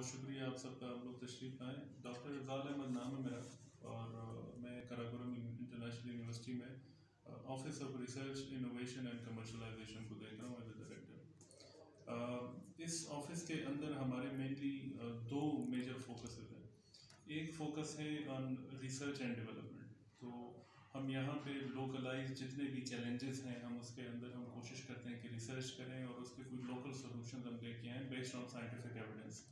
बहुत शुक्रिया आप सबका, आप लोग तशरीफ़ आए। डॉक्टर इफ़ज़ाल अहमद नाम है मेरा और मैं कराकोरम इंटरनेशनल यूनिवर्सिटी में office of research innovation and commercialisation को देख रहा हूँ एज ए डायरेक्टर। इस ऑफिस के अंदर हमारे मेनली दो मेजर फोकस हैं। एक फोकस है ऑन रिसर्च एंड डेवलपमेंट। तो हम यहाँ पे लोकलाइज जितने भी चैलेंजेस हैं हम उसके अंदर हम कोशिश करते हैं कि रिसर्च करें और उसके कुछ लोकल सोल्यूशन हम लेके आएँ बेस्ड ऑन साइंटिफिक एविडेंस।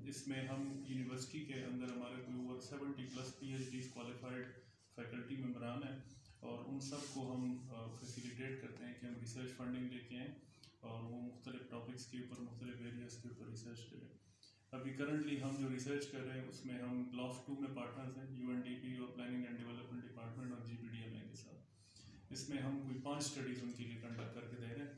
इसमें हम यूनिवर्सिटी के अंदर हमारे कोई ओवर 70+ PhD क्वालिफाइड फैकल्टी मेम्बरान हैं और उन सब को हम फैसिलिटेट करते हैं कि हम रिसर्च फंडिंग लेके आएँ और वो मुख्तलिफ टॉपिक्स के ऊपर मुख्तलिफ एरियाज़ के ऊपर रिसर्च करें। अभी करंटली हम जो रिसर्च कर रहे हैं उसमें हम ब्लॉक 2 में पार्टनर्स हैं, UNDP और प्लानिंग एंड डेवलपमेंट डिपार्टमेंट और GPDMA के साथ। इसमें हम कोई 5 स्टडीज़ उनके लिए कंडक्ट करके दे रहे हैं,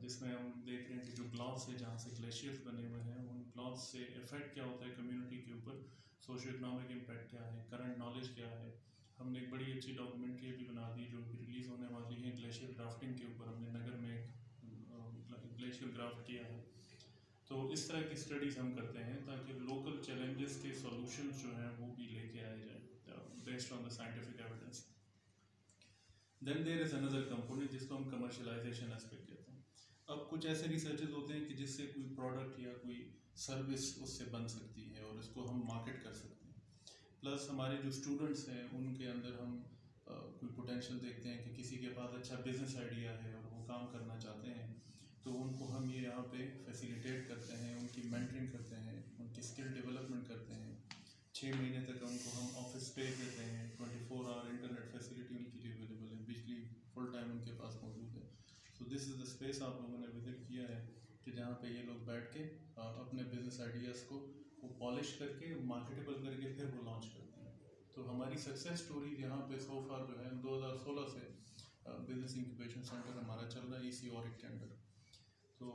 जिसमें हम देख रहे हैं कि जो ब्लॉक्स है जहाँ से ग्लेशियर्स बने हुए हैं उन ब्लॉक्स से इफेक्ट क्या होता है कम्युनिटी के ऊपर, सोशो इकनॉमिक इम्पैक्ट क्या है, करंट नॉलेज क्या है। हमने एक बड़ी अच्छी डॉक्यूमेंट्री भी बना दी जो कि रिलीज़ होने वाली है ग्लेशियर ग्राफ्टिंग के ऊपर। हमने नगर में ग्लेशियर ग्राफ्ट किया है। तो इस तरह की स्टडीज़ हम करते हैं ताकि लोकल चैलेंजेस के सॉल्यूशंस जो हैं वो भी लेके आए जाए based on the scientific evidence. Then there is another component जिसको हम कमर्शलाइजेशन एस्पेक्ट कहते हैं। अब कुछ ऐसे रिसर्चेज होते हैं कि जिससे कोई प्रोडक्ट या कोई सर्विस उससे बन सकती है और उसको हम मार्केट कर सकते हैं। प्लस हमारे जो स्टूडेंट्स हैं उनके अंदर हम कोई पोटेंशियल देखते हैं कि किसी के पास अच्छा बिजनेस आइडिया है और वो काम करना चाहते हैं, तो उनको हम ये यहाँ पे फैसिलिटेट करते हैं, उनकी मेंटरिंग करते हैं, उनकी स्किल डेवलपमेंट करते हैं। 6 महीने तक उनको हम ऑफिस पे देते हैं, 24 आवर इंटरनेट फैसिलिटी उनके लिए अवेलेबल है, बिजली फुल टाइम उनके पास मौजूद है। So this is the space आप लोगों ने विजिट किया है कि जहाँ पे ये लोग बैठ के अपने बिजनेस आइडियाज़ को वो पॉलिश करके मार्केटेबल करके फिर वो लॉन्च करते हैं। तो हमारी सक्सेस स्टोरी यहाँ पे सो फार जो है 2016 से बिजनेस इंक्यूबेशन सेंटर हमारा चल रहा है EC ऑरिक के अंदर। तो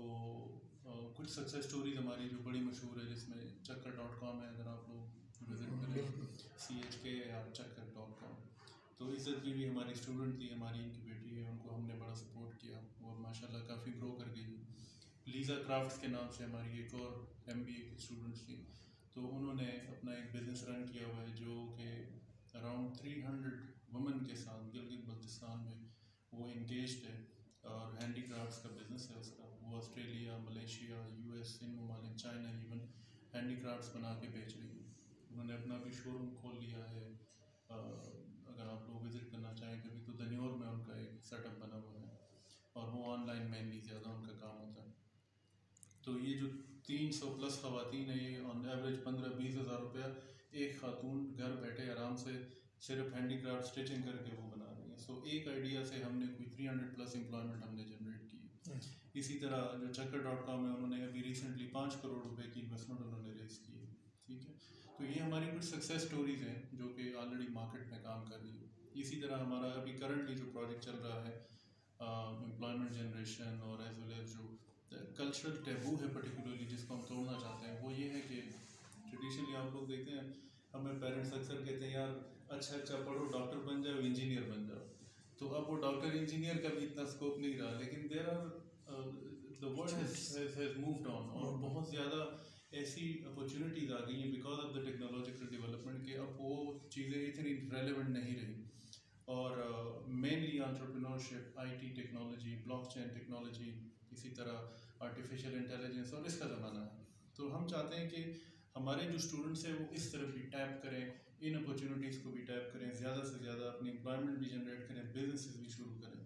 कुछ सक्सेस स्टोरीज हमारी जो बड़ी मशहूर है जिसमें चक्कर.com है, अगर आप लोग विजिट करें CHK या चक्कर.com। तो इज़्ज़त की भी हमारी स्टूडेंट थी, हमारी इनक्यूबेटरी है, उनको हमने बड़ा सपोर्ट किया, वो माशाल्लाह काफ़ी ग्रो कर गई। लीज़ा क्राफ्ट्स के नाम से हमारी एक और MBA की स्टूडेंट्स थी, तो उन्होंने अपना एक बिज़नेस रन किया हुआ है जो कि अराउंड 300 वुमेन के साथ गिलगित बल्तिस्तान में वो इंगेज्ड है और हैंडी क्राफ्ट्स का बिज़नेस है उसका। वो ऑस्ट्रेलिया, मलेशिया, US, इन ममालिक, चाइना इवन हैंडी क्राफ्ट्स बना के बेच रही है। उन्होंने अपना भी शोरूम खोल लिया है। अगर आप लोग विज़िट करना चाहें कभी तो दन्योर में उनका एक सेटअप बना हुआ है और वो ऑनलाइन मेनली ज़्यादा उनका काम होता है। तो ये जो 300+ ख़वातीन है, ये ऑन एवरेज 15-20 हज़ार रुपया एक खातून घर बैठे आराम से सिर्फ हैंडीक्राफ्ट स्टिचिंग करके वो बना रही है। सो एक आइडिया से हमने कोई 300+ एम्प्लॉयमेंट हमने जनरेट की। इसी तरह जो चक्कर.com है उन्होंने अभी रिसेंटली 5 करोड़ रुपए की इन्वेस्टमेंट उन्होंने रेज की है। ठीक है, तो ये हमारी कुछ सक्सेस स्टोरीज हैं जो कि ऑलरेडी मार्केट में काम कर रही है। इसी तरह हमारा अभी करंटली जो प्रोजेक्ट चल रहा है एम्प्लॉयमेंट जनरेशन और एज वेल एज जो कल्चरल टैबू है पर्टिकुलरली जिसको हम तोड़ना चाहते हैं, वो ये है कि ट्रेडिशनली आप लोग देखते हैं हमें पेरेंट्स अक्सर कहते हैं यार अच्छा पढ़ो, डॉक्टर बन जाओ, इंजीनियर बन जाओ। तो अब वो डॉक्टर इंजीनियर का भी इतना स्कोप नहीं रहा, लेकिन there are the world has moved on और बहुत ज़्यादा ऐसी अपॉर्चुनिटीज़ आ गई हैं because of the technological development के अब वो चीज़ें इतनी रेलेवेंट नहीं रही। और mainly entrepreneurship, IT technology, blockchain technology, इसी तरह आर्टिफिशियल इंटेलिजेंस और इसका ज़माना है। तो हम चाहते हैं कि हमारे जो स्टूडेंट्स हैं वो इस तरफ भी टैप करें, इन अपॉर्चुनिटीज़ को भी टैप करें, ज़्यादा से ज़्यादा अपनी एम्प्लॉयमेंट भी जनरेट करें, बिजनेसेस भी शुरू करें।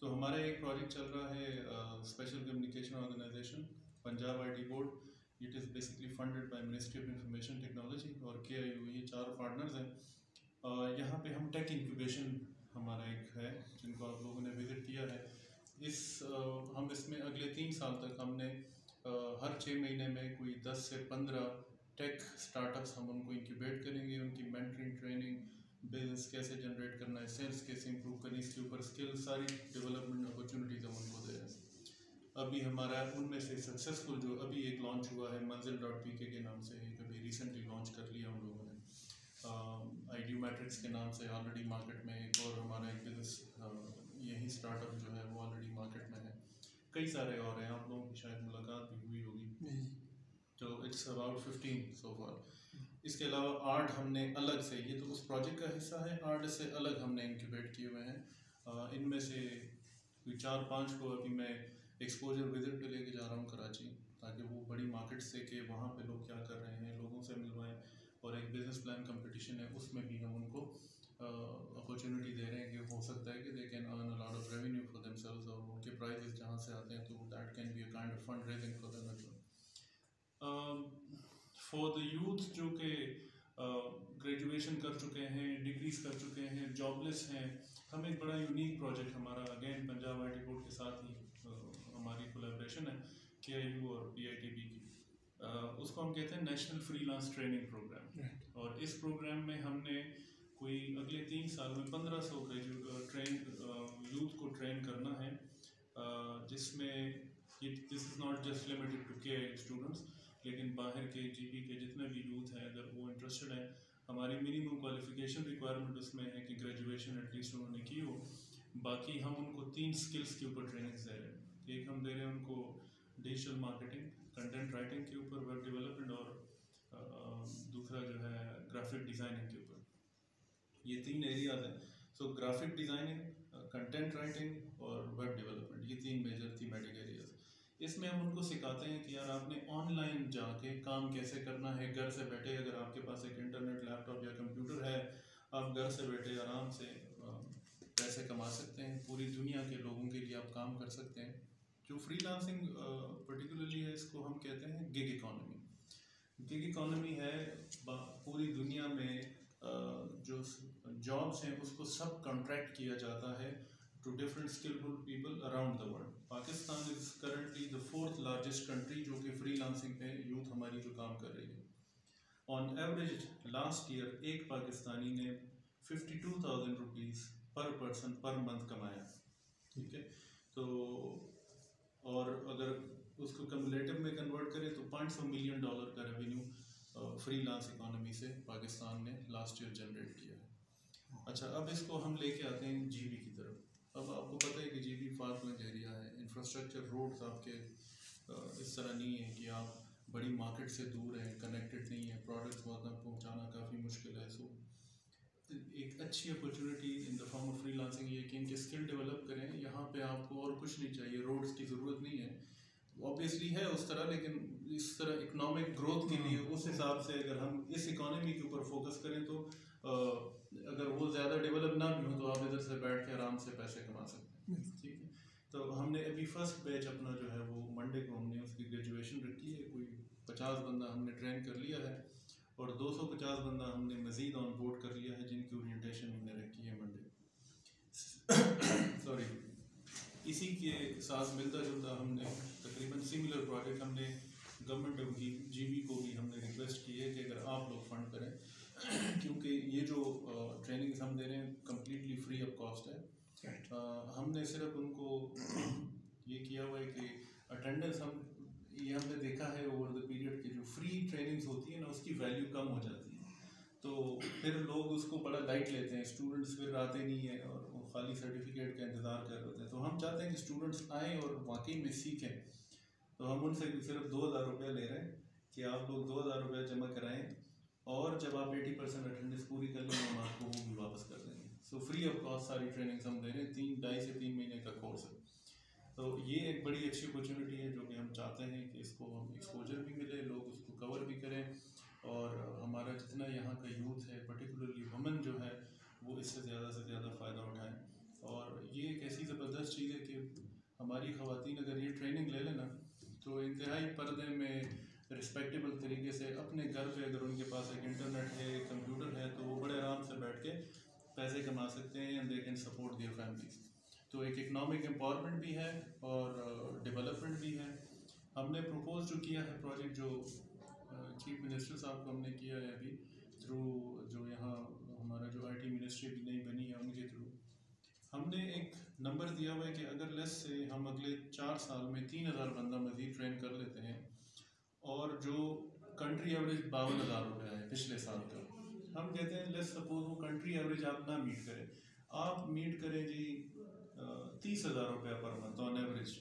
तो हमारा एक प्रोजेक्ट चल रहा है special communication organization Punjab IT board. It is basically funded by ministry of information technology और KIU, ये 4 पार्टनर्स हैं। यहाँ पे हम टेक इंक्यूबेशन हमारा एक है जिनको आप लोगों ने विज़िट किया है। हम इसमें अगले 3 साल तक हमने हर 6 महीने में कोई 10 से 15 टेक स्टार्टअप्स हम उनको इंक्यूबेट करेंगे, उनकी मेंटरिंग, ट्रेनिंग, बिजनेस कैसे जनरेट करना है, सेल्स कैसे इंप्रूव करनी, इसके ऊपर स्किल सारी डेवलपमेंट अपॉर्चुनिटीज़ हम उनको दे रहे हैं। अभी हमारा उनमें से सक्सेसफुल जो अभी एक लॉन्च हुआ है मंजिल.pk के नाम से, एक अभी रिसेंटली लॉन्च कर लिया हम लोगों ने। आइडियोमेट्रिक्स के नाम से ऑलरेडी मार्केट में एक और हमारा एक बिजनेस यही स्टार्टअप जो है वो ऑलरेडी मार्केट में है। कई सारे और हैं, आप लोगों की शायद मुलाकात भी हुई होगी। तो इट्स अबाउट 15 सो फार। इसके अलावा 8 हमने अलग से, ये तो उस प्रोजेक्ट का हिस्सा है, 8 से अलग हमने इंक्यूबेट किए हुए हैं। इनमें से कोई 4-5 को अभी मैं एक्सपोजर विजिट पे लेके जा रहा हूँ कराची, ताकि वो बड़ी मार्केट से कि वहाँ पे लोग क्या कर रहे हैं लोगों से मिलवाएं। और एक बिजनेस प्लान कंपटीशन है, उसमें भी हम उनको अपॉर्चुनिटी दे रहे हैं कि हो सकता है कि they can earn a lot of revenue for themselves, और उनके प्राइजेस जहाँ से आते हैं तो that can be a kind of fund raising for them as well. For the youth जो कि ग्रेजुएशन कर चुके हैं, डिग्रीज कर चुके हैं, जॉबलेस हैं, हम एक बड़ा यूनिक प्रोजेक्ट हमारा अगेन पंजाब IT बोर्ड के साथ ही हमारी कोलैबोरेशन है KIU और PITB की, उसको हम कहते हैं नेशनल फ्रीलांस ट्रेनिंग प्रोग्राम। और इस प्रोग्राम में हमने कोई अगले 3 साल में 1500 यूथ को ट्रेन करना है, जिसमें this is not just limited to KIU students, लेकिन बाहर के GB के जितने भी यूथ हैं अगर वो इंटरेस्टेड हैं, हमारी मिनिमम क्वालिफिकेशन रिक्वायरमेंट उसमें है कि ग्रेजुएशन एटलीस्ट उन्होंने की हो। बाकी हम उनको 3 स्किल्स के ऊपर ट्रेनिंग्स दे रहे हैं। एक हम दे रहे हैं उनको डिजिटल मार्केटिंग, कंटेंट राइटिंग के ऊपर, वेब डेवलपमेंट, और दूसरा जो है ग्राफिक डिज़ाइनिंग के ऊपर। ये 3 एरियाज हैं। So graphic designing, content writing और वेब डेवलपमेंट, ये 3 मेजर थीमेटिक एरियाज। इसमें हम उनको सिखाते हैं कि यार आपने ऑनलाइन जाके काम कैसे करना है, घर से बैठे। अगर आपके पास एक इंटरनेट, लैपटॉप या कंप्यूटर है, आप घर से बैठे आराम से पैसे कमा सकते हैं। पूरी दुनिया के लोगों के लिए आप काम कर सकते हैं। जो फ्रीलांसिंग पर्टिकुलरली है, इसको हम कहते हैं गिग इकॉनमी। गिग इकॉनमी है पूरी दुनिया में जो जॉब्स हैं उसको सब कॉन्ट्रैक्ट किया जाता है to different skillful people around the world. Pakistan is currently the 4th largest country जो कि freelancing पे यूथ हमारी जो काम कर रही है। On average last year एक पाकिस्तानी ने 52,000 रुपीज़ पर पर्सन पर मंथ कमाया, ठीक है। तो और अगर उसको कम्युलेटिव में कन्वर्ट करें तो $500 मिलियन का रेवेन्यू फ्रीलांस इकोनॉमी से पाकिस्तान ने लास्ट ईयर जनरेट किया है। अच्छा, अब इसको हम लेके आते हैं GB की तरफ। अब आपको पता है कि GB फार-फ्लंग एरिया है, इंफ्रास्ट्रक्चर रोड्स आपके इस तरह नहीं है कि आप बड़ी मार्केट से दूर हैं, कनेक्टेड नहीं है, प्रोडक्ट्स वहाँ तक पहुँचाना काफ़ी मुश्किल है। सो एक अच्छी opportunity in the form of freelancing ये कि इनके स्किल डेवलप करें। यहाँ पे आपको और कुछ नहीं चाहिए, रोड्स की ज़रूरत नहीं है, ऑब्वियसली है उस तरह, लेकिन इस तरह इकोनॉमिक ग्रोथ के लिए उस हिसाब से अगर हम इस इकोनॉमी के ऊपर फोकस करें तो अगर वो ज़्यादा डेवलप ना भी हो तो आप इधर से बैठ के आराम से पैसे कमा सकते हैं, ठीक है। तो हमने अभी फर्स्ट बैच अपना जो है वो मंडे को हमने उसकी ग्रेजुएशन रखी है। कोई 50 बंदा हमने ट्रेन कर लिया है और 250 बंदा हमने मज़ीद ऑन बोर्ड कर लिया है, जिनकी ओरिएंटेशन हमने रखी है मंडे। सॉरी, इसी के साथ मिलता जुलता हमने तकरीबन सिमिलर प्रोजेक्ट हमने गवर्नमेंट ऑफ GB को भी हमने रिक्वेस्ट की है कि अगर आप लोग फंड करें, क्योंकि ये जो ट्रेनिंग्स हम दे रहे हैं कम्प्लीटली फ्री ऑफ कॉस्ट है। हमने सिर्फ उनको ये किया हुआ है कि अटेंडेंस हमने देखा है ओवर द पीरियड की जो फ्री ट्रेनिंग्स होती है ना उसकी वैल्यू कम हो जाती है, तो फिर लोग उसको बड़ा लाइट लेते हैं, स्टूडेंट्स फिर आते नहीं है और वो खाली सर्टिफिकेट का इंतज़ार कर रहे होते हैं। तो हम चाहते हैं कि स्टूडेंट्स आएँ और वाकई में सीखें। तो हम उनसे सिर्फ 2,000 रुपये ले रहे हैं कि आप लोग 2,000 रुपये जमा कराएँ और जब आप 80% अटेंडेंस पूरी कर लें हम आपको वो भी वापस कर देंगे। सो फ्री ऑफ कॉस्ट सारी ट्रेनिंग्स हम दे रहे हैं, 2.5 से 3 महीने का कोर्स है। तो ये एक बड़ी अच्छी अपॉर्चुनिटी है जो कि हम चाहते हैं कि इसको हम एक्सपोजर भी मिले, लोग उसको कवर भी करें और हमारा जितना यहाँ का यूथ है पर्टिकुलरली वुमेन जो है वो इससे ज़्यादा से ज़्यादा फ़ायदा उठाएं। और ये एक ऐसी ज़बरदस्त चीज़ है कि हमारी ख़वातीन अगर ये ट्रेनिंग ले लेना तो इंतहाई पर्दे में रिस्पेक्टेबल तरीके से अपने घर पे अगर उनके पास एक इंटरनेट है, कंप्यूटर है, तो वो बड़े आराम से बैठ के पैसे कमा सकते हैं and they can support their families. तो एक इकनॉमिक एम्पावरमेंट भी है और डेवलपमेंट भी है। हमने प्रपोज जो किया है प्रोजेक्ट जो चीफ मिनिस्टर साहब को हमने किया है अभी थ्रू जो यहाँ हमारा जो IT मिनिस्ट्री भी नई बनी है उनके थ्रू हमने एक नंबर दिया हुआ है कि अगर लेस से हम अगले 4 साल में 3,000 बंदा मज़ीद ट्रेन कर लेते हैं और जो कंट्री एवरेज 52,000 रुपये है पिछले साल का, हम कहते हैं लेट्स सपोज वो कंट्री एवरेज आप ना मीट करें, आप मीट करें जी 30,000 रुपये पर मंथ ऑन एवरेज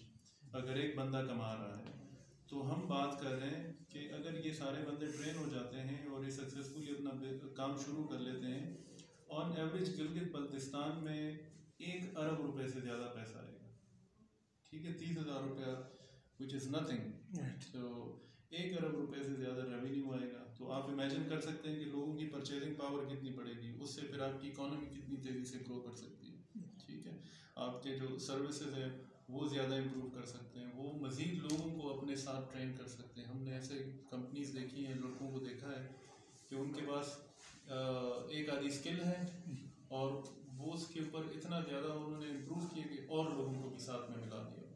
अगर एक बंदा कमा रहा है, तो हम बात कर रहे हैं कि अगर ये सारे बंदे ट्रेन हो जाते हैं और ये सक्सेसफुली अपना काम शुरू कर लेते हैं, ऑन एवरेज गिलगित बल्तिस्तान में 1 अरब रुपए से ज़्यादा पैसा आएगा। ठीक है, 30,000 रुपया विच इज़ नथिंग। तो 1 अरब रुपए से ज़्यादा रेवेन्यू आएगा। तो आप इमेजिन कर सकते हैं कि लोगों की परचेजिंग पावर कितनी बढ़ेगी, उससे फिर आपकी इकोनॉमी कितनी तेज़ी से ग्रो कर सकती है। ठीक है, आपके जो सर्विसेज हैं वो ज़्यादा इम्प्रूव कर सकते हैं, वो मज़ीद लोगों को अपने साथ ट्रेन कर सकते हैं। हमने ऐसे कंपनीज देखी हैं, लड़कों को देखा है कि उनके पास एक आधी स्किल है और वो उसके ऊपर इतना ज़्यादा उन्होंने इम्प्रूव किया कि और लोगों को भी साथ में मिला दिया।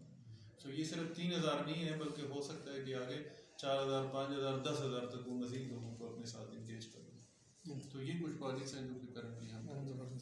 तो ये सिर्फ 3,000 नहीं है, बल्कि हो सकता है कि आगे 4,000, 5,000, 10,000 तक वो मज़ीद लोगों को अपने साथ इंगेज करें। तो ये कुछ प्रोजेक्ट्स हैं जो कि करंटली हम